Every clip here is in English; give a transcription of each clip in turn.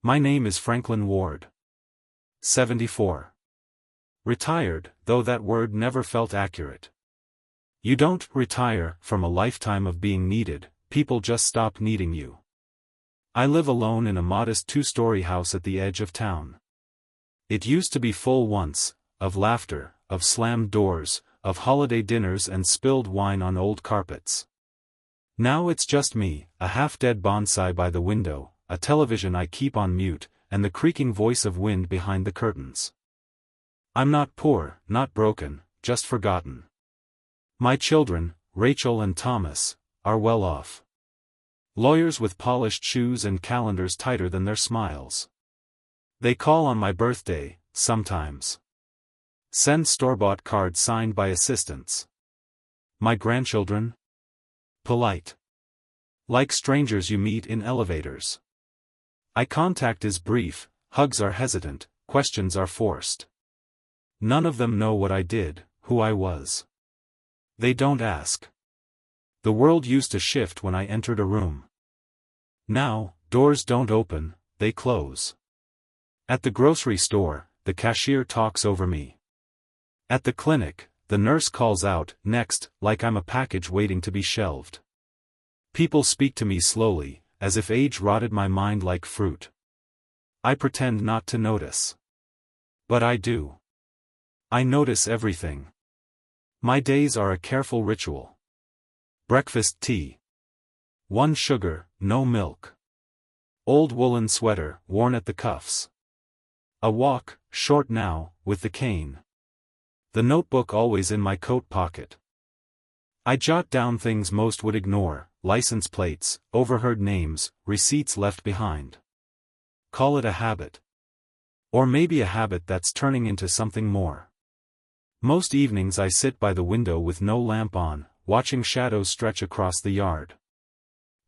My name is Franklin Ward. 74. Retired, though that word never felt accurate. You don't retire from a lifetime of being needed, people just stop needing you. I live alone in a modest two-story house at the edge of town. It used to be full once, of laughter, of slammed doors, of holiday dinners and spilled wine on old carpets. Now it's just me, a half-dead bonsai by the window, a television I keep on mute, and the creaking voice of wind behind the curtains. I'm not poor, not broken, just forgotten. My children, Rachel and Thomas, are well off. Lawyers with polished shoes and calendars tighter than their smiles. They call on my birthday, sometimes. Send store-bought cards signed by assistants. My grandchildren? Polite. Like strangers you meet in elevators. Eye contact is brief, hugs are hesitant, questions are forced. None of them know what I did, who I was. They don't ask. The world used to shift when I entered a room. Now, doors don't open, they close. At the grocery store, the cashier talks over me. At the clinic, the nurse calls out, "Next," like I'm a package waiting to be shelved. People speak to me slowly, as if age rotted my mind like fruit. I pretend not to notice. But I do. I notice everything. My days are a careful ritual. Breakfast tea. 1 sugar, no milk. Old woolen sweater, worn at the cuffs. A walk, short now, with the cane. The notebook always in my coat pocket. I jot down things most would ignore, license plates, overheard names, receipts left behind. Call it a habit. Or maybe a habit that's turning into something more. Most evenings I sit by the window with no lamp on, watching shadows stretch across the yard.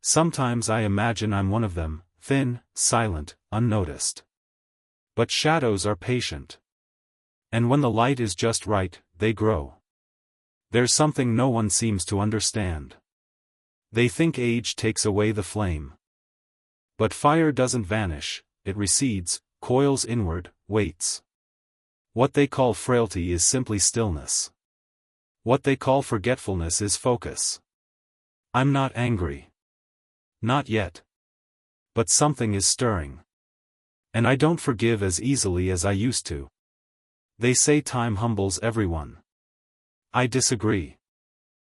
Sometimes I imagine I'm one of them, thin, silent, unnoticed. But shadows are patient. And when the light is just right, they grow. There's something no one seems to understand. They think age takes away the flame. But fire doesn't vanish, it recedes, coils inward, waits. What they call frailty is simply stillness. What they call forgetfulness is focus. I'm not angry. Not yet. But something is stirring. And I don't forgive as easily as I used to. They say time humbles everyone. I disagree.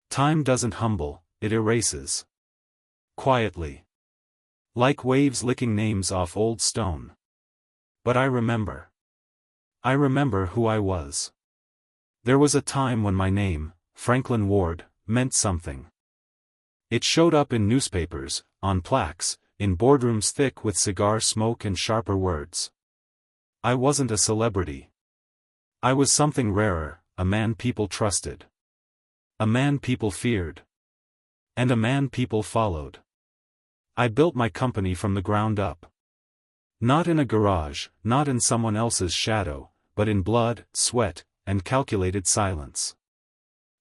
Time doesn't humble, it erases. Quietly. Like waves licking names off old stone. But I remember. I remember who I was. There was a time when my name, Franklin Ward, meant something. It showed up in newspapers, on plaques, in boardrooms thick with cigar smoke and sharper words. I wasn't a celebrity. I was something rarer, a man people trusted. A man people feared. And a man people followed. I built my company from the ground up. Not in a garage, not in someone else's shadow, but in blood, sweat, and calculated silence.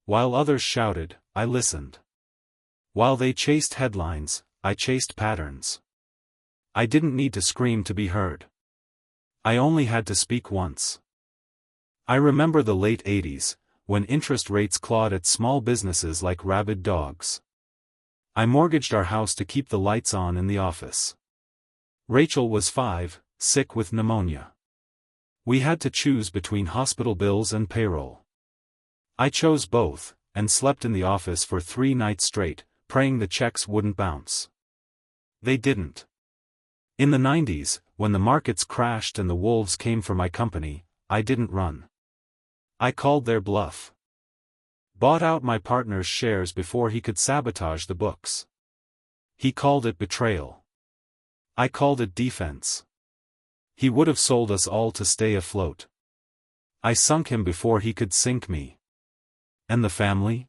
While others shouted, I listened. While they chased headlines, I chased patterns. I didn't need to scream to be heard. I only had to speak once. I remember the late 80s, when interest rates clawed at small businesses like rabid dogs. I mortgaged our house to keep the lights on in the office. Rachel was 5, sick with pneumonia. We had to choose between hospital bills and payroll. I chose both, and slept in the office for 3 nights straight, praying the checks wouldn't bounce. They didn't. In the 90s, when the markets crashed and the wolves came for my company, I didn't run. I called their bluff. Bought out my partner's shares before he could sabotage the books. He called it betrayal. I called it defense. He would have sold us all to stay afloat. I sunk him before he could sink me. And the family?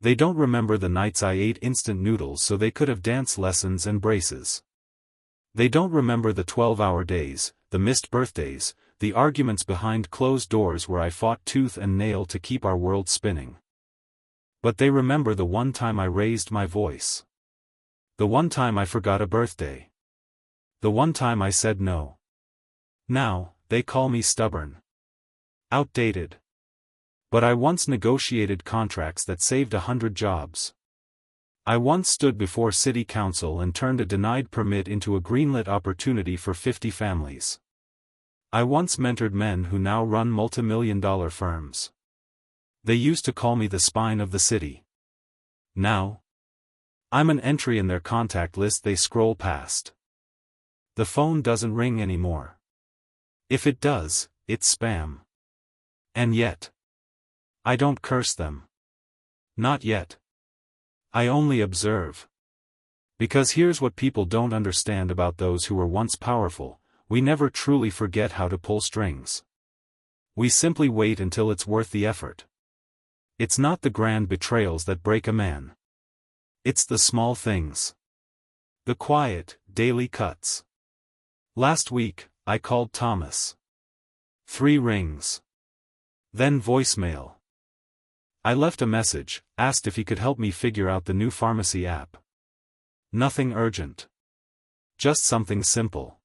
They don't remember the nights I ate instant noodles so they could have dance lessons and braces. They don't remember the 12-hour days, the missed birthdays, the arguments behind closed doors where I fought tooth and nail to keep our world spinning. But they remember the one time I raised my voice. The one time I forgot a birthday. The one time I said no. Now, they call me stubborn. Outdated. But I once negotiated contracts that saved 100 jobs. I once stood before city council and turned a denied permit into a greenlit opportunity for 50 families. I once mentored men who now run multi-million-dollar firms. They used to call me the spine of the city. Now, I'm an entry in their contact list they scroll past. The phone doesn't ring anymore. If it does, it's spam. And yet, I don't curse them. Not yet. I only observe. Because here's what people don't understand about those who were once powerful: we never truly forget how to pull strings. We simply wait until it's worth the effort. It's not the grand betrayals that break a man. It's the small things. The quiet, daily cuts. Last week, I called Thomas. 3 rings. Then voicemail. I left a message, asked if he could help me figure out the new pharmacy app. Nothing urgent. Just something simple.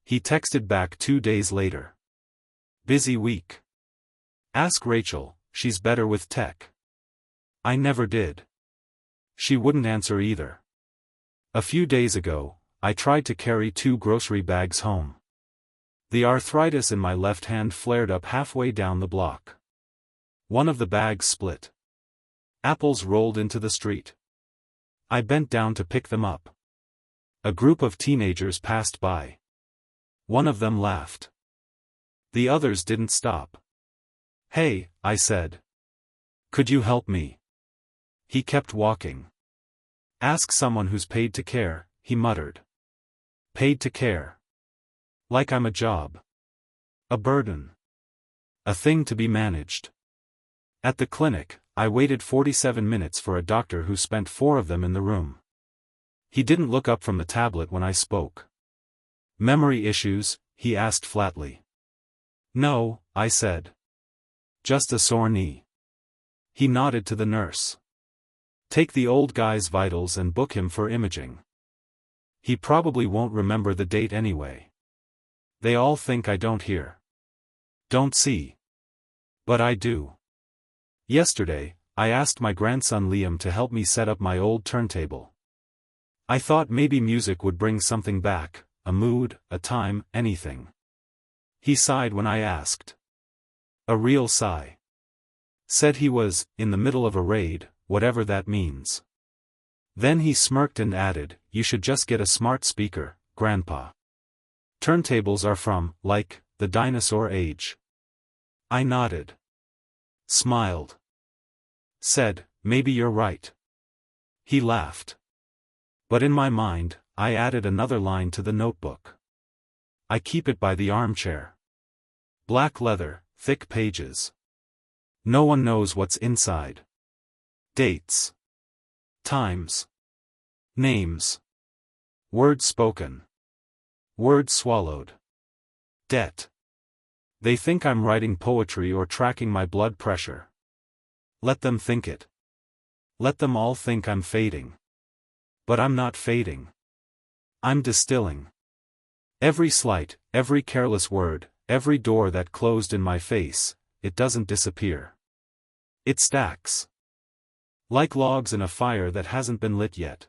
He texted back 2 days later. Busy week. Ask Rachel, she's better with tech. I never did. She wouldn't answer either. A few days ago, I tried to carry 2 grocery bags home. The arthritis in my left hand flared up halfway down the block. One of the bags split. Apples rolled into the street. I bent down to pick them up. A group of teenagers passed by. One of them laughed. The others didn't stop. Hey, I said. Could you help me? He kept walking. Ask someone who's paid to care, he muttered. Paid to care. Like I'm a job. A burden. A thing to be managed. At the clinic, I waited 47 minutes for a doctor who spent 4 of them in the room. He didn't look up from the tablet when I spoke. Memory issues? He asked flatly. No, I said. Just a sore knee. He nodded to the nurse. Take the old guy's vitals and book him for imaging. He probably won't remember the date anyway. They all think I don't hear. Don't see. But I do. Yesterday, I asked my grandson Liam to help me set up my old turntable. I thought maybe music would bring something back, a mood, a time, anything. He sighed when I asked. A real sigh. Said he was, in the middle of a raid, whatever that means. Then he smirked and added, you should just get a smart speaker, Grandpa. Turntables are from, like, the dinosaur age. I nodded. Smiled. Said, maybe you're right. He laughed. But in my mind, I added another line to the notebook. I keep it by the armchair. Black leather, thick pages. No one knows what's inside. Dates. Times. Names. Words spoken. Words swallowed. Debt. They think I'm writing poetry or tracking my blood pressure. Let them think it. Let them all think I'm fading. But I'm not fading. I'm distilling. Every slight, every careless word, every door that closed in my face, it doesn't disappear. It stacks. Like logs in a fire that hasn't been lit yet.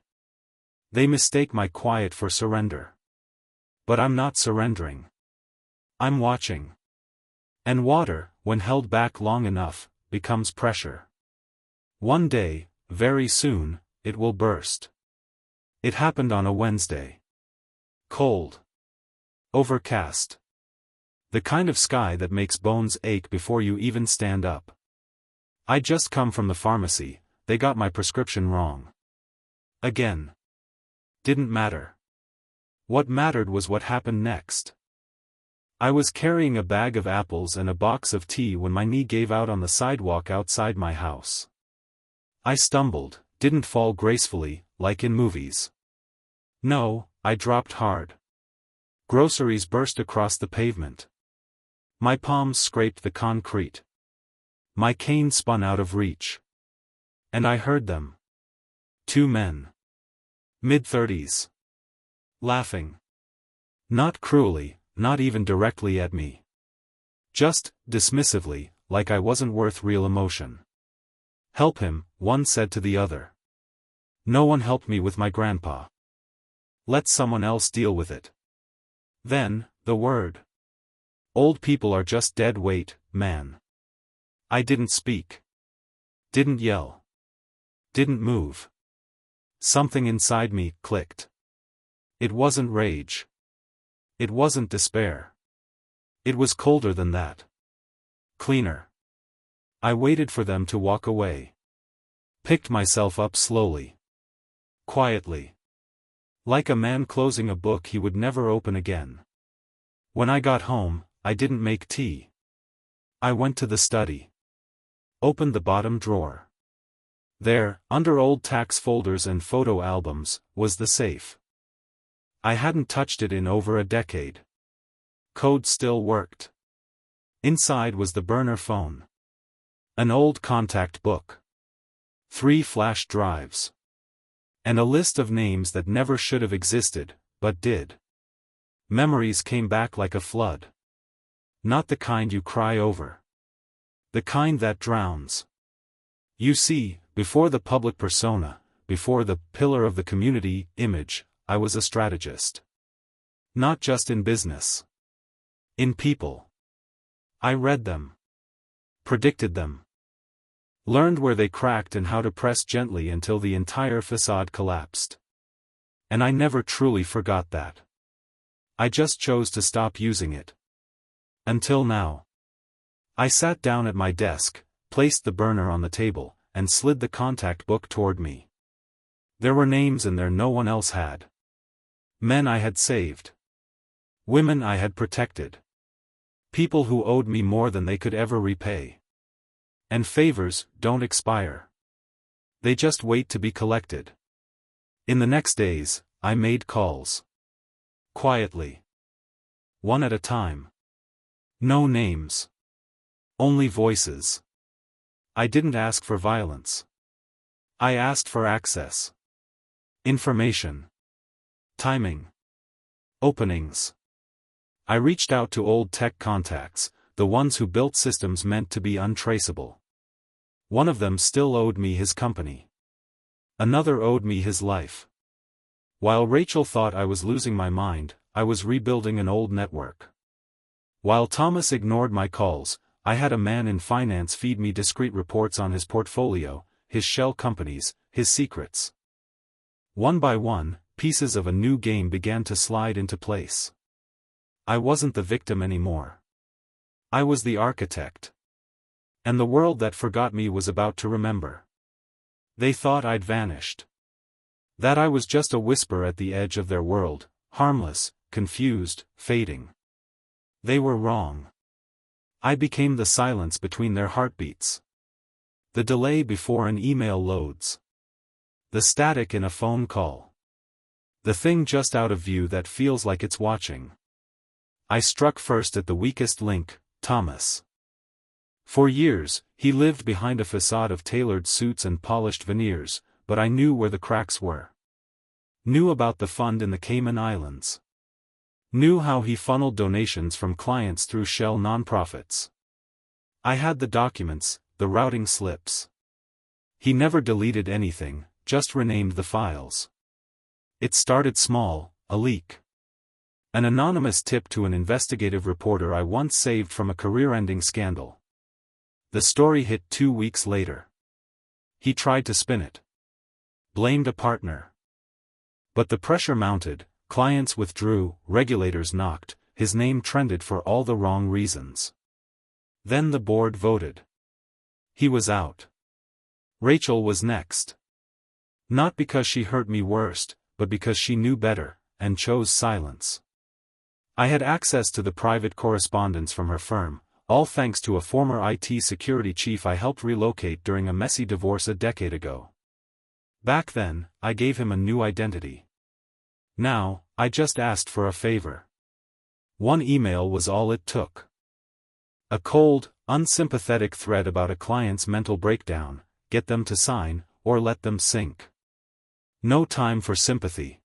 They mistake my quiet for surrender. But I'm not surrendering. I'm watching. And water, when held back long enough, becomes pressure. One day, very soon, it will burst. It happened on a Wednesday. Cold. Overcast. The kind of sky that makes bones ache before you even stand up. I'd just come from the pharmacy, they got my prescription wrong. Again. Didn't matter. What mattered was what happened next. I was carrying a bag of apples and a box of tea when my knee gave out on the sidewalk outside my house. I stumbled, didn't fall gracefully, like in movies. No, I dropped hard. Groceries burst across the pavement. My palms scraped the concrete. My cane spun out of reach. And I heard them. 2 men. Mid-30s. Laughing. Not cruelly, not even directly at me. Just, dismissively, like I wasn't worth real emotion. Help him, one said to the other. No one helped me with my grandpa. Let someone else deal with it. Then, the word. Old people are just dead weight, man. I didn't speak. Didn't yell. Didn't move. Something inside me clicked. It wasn't rage. It wasn't despair. It was colder than that. Cleaner. I waited for them to walk away. Picked myself up slowly. Quietly. Like a man closing a book he would never open again. When I got home, I didn't make tea. I went to the study. Opened the bottom drawer. There, under old tax folders and photo albums, was the safe. I hadn't touched it in over a decade. Code still worked. Inside was the burner phone. An old contact book. 3 flash drives. And a list of names that never should have existed, but did. Memories came back like a flood. Not the kind you cry over. The kind that drowns. You see, before the public persona, before the pillar of the community image, I was a strategist. Not just in business. In people. I read them. Predicted them. Learned where they cracked and how to press gently until the entire facade collapsed. And I never truly forgot that. I just chose to stop using it. Until now. I sat down at my desk, placed the burner on the table, and slid the contact book toward me. There were names in there no one else had. Men I had saved. Women I had protected. People who owed me more than they could ever repay. And favors don't expire. They just wait to be collected. In the next days, I made calls. Quietly. One at a time. No names. Only voices. I didn't ask for violence. I asked for access. Information. Timing. Openings. I reached out to old tech contacts, the ones who built systems meant to be untraceable. One of them still owed me his company. Another owed me his life. While Rachel thought I was losing my mind, I was rebuilding an old network. While Thomas ignored my calls, I had a man in finance feed me discreet reports on his portfolio, his shell companies, his secrets. One by one, pieces of a new game began to slide into place. I wasn't the victim anymore. I was the architect. And the world that forgot me was about to remember. They thought I'd vanished. That I was just a whisper at the edge of their world, harmless, confused, fading. They were wrong. I became the silence between their heartbeats. The delay before an email loads. The static in a phone call. The thing just out of view that feels like it's watching. I struck first at the weakest link, Thomas. For years, he lived behind a facade of tailored suits and polished veneers, but I knew where the cracks were. Knew about the fund in the Cayman Islands. Knew how he funneled donations from clients through shell nonprofits. I had the documents, the routing slips. He never deleted anything, just renamed the files. It started small, a leak. An anonymous tip to an investigative reporter I once saved from a career-ending scandal. The story hit 2 weeks later. He tried to spin it. Blamed a partner. But the pressure mounted, clients withdrew, regulators knocked, his name trended for all the wrong reasons. Then the board voted. He was out. Rachel was next. Not because she hurt me worst, but because she knew better, and chose silence. I had access to the private correspondence from her firm, all thanks to a former IT security chief I helped relocate during a messy divorce a decade ago. Back then, I gave him a new identity. Now, I just asked for a favor. One email was all it took. A cold, unsympathetic thread about a client's mental breakdown, get them to sign, or let them sink. No time for sympathy.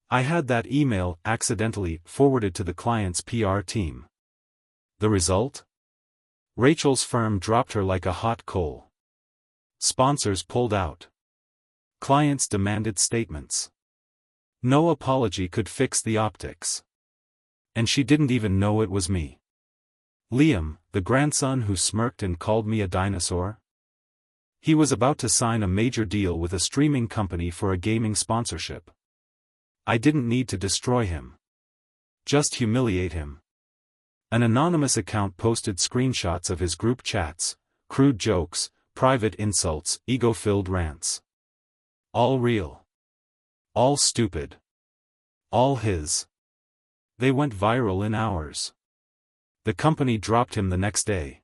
I had that email accidentally forwarded to the client's PR team. The result? Rachel's firm dropped her like a hot coal. Sponsors pulled out. Clients demanded statements. No apology could fix the optics. And she didn't even know it was me. Liam, the grandson who smirked and called me a dinosaur? He was about to sign a major deal with a streaming company for a gaming sponsorship. I didn't need to destroy him. Just humiliate him. An anonymous account posted screenshots of his group chats, crude jokes, private insults, ego-filled rants. All real. All stupid. All his. They went viral in hours. The company dropped him the next day.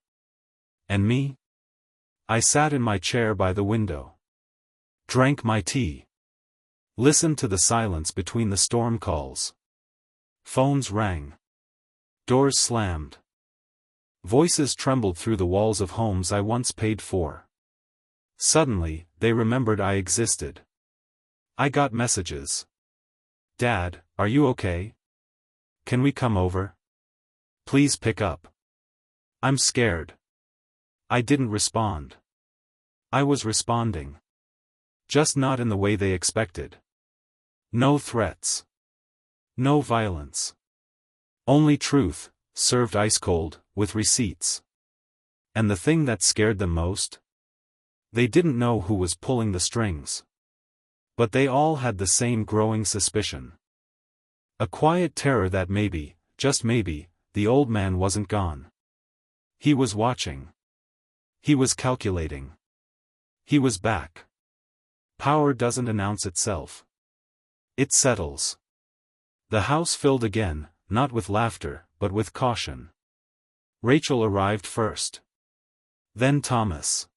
And me? I sat in my chair by the window. Drank my tea. Listened to the silence between the storm calls. Phones rang. Doors slammed. Voices trembled through the walls of homes I once paid for. Suddenly, they remembered I existed. I got messages. Dad, are you okay? Can we come over? Please pick up. I'm scared. I didn't respond. I was responding. Just not in the way they expected. No threats. No violence. Only truth, served ice-cold, with receipts. And the thing that scared them most? They didn't know who was pulling the strings. But they all had the same growing suspicion. A quiet terror that maybe, just maybe, the old man wasn't gone. He was watching. He was calculating. He was back. Power doesn't announce itself. It settles. The house filled again, not with laughter, but with caution. Rachel arrived first. Then Thomas.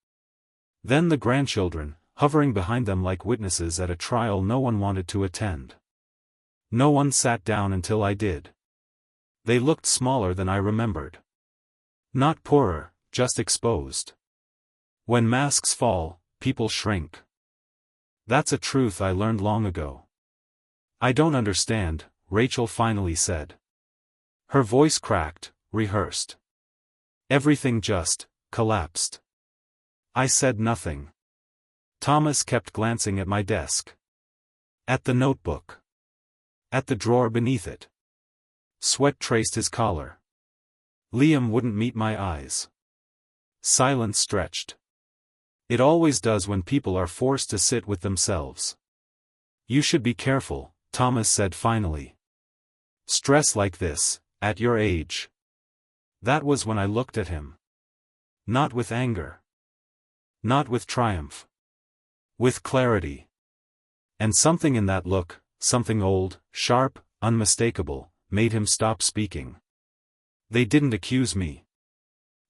Then the grandchildren, hovering behind them like witnesses at a trial no one wanted to attend. No one sat down until I did. They looked smaller than I remembered. Not poorer, just exposed. When masks fall, people shrink. That's a truth I learned long ago. I don't understand, Rachel finally said. Her voice cracked, rehearsed. Everything just collapsed. I said nothing. Thomas kept glancing at my desk. At the notebook. At the drawer beneath it. Sweat traced his collar. Liam wouldn't meet my eyes. Silence stretched. It always does when people are forced to sit with themselves. You should be careful, Thomas said finally. Stress like this, at your age. That was when I looked at him. Not with anger. Not with triumph. With clarity. And something in that look, something old, sharp, unmistakable, made him stop speaking. They didn't accuse me.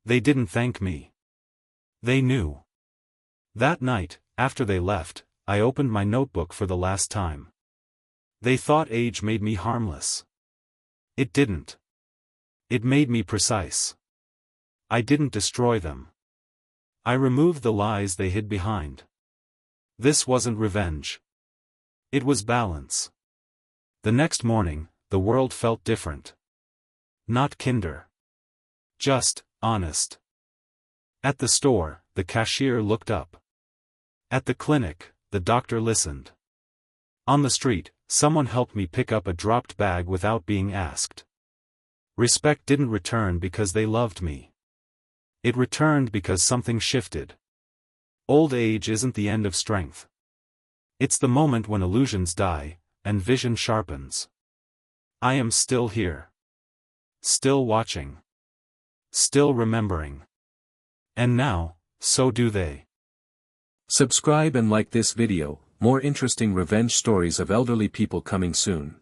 They didn't thank me. They knew. That night, after they left, I opened my notebook for the last time. They thought age made me harmless. It didn't. It made me precise. I didn't destroy them. I removed the lies they hid behind. This wasn't revenge. It was balance. The next morning, the world felt different. Not kinder. Just, honest. At the store, the cashier looked up. At the clinic, the doctor listened. On the street, someone helped me pick up a dropped bag without being asked. Respect didn't return because they loved me. It returned because something shifted. Old age isn't the end of strength. It's the moment when illusions die, and vision sharpens. I am still here. Still watching. Still remembering. And now, so do they. Subscribe and like this video, more interesting revenge stories of elderly people coming soon.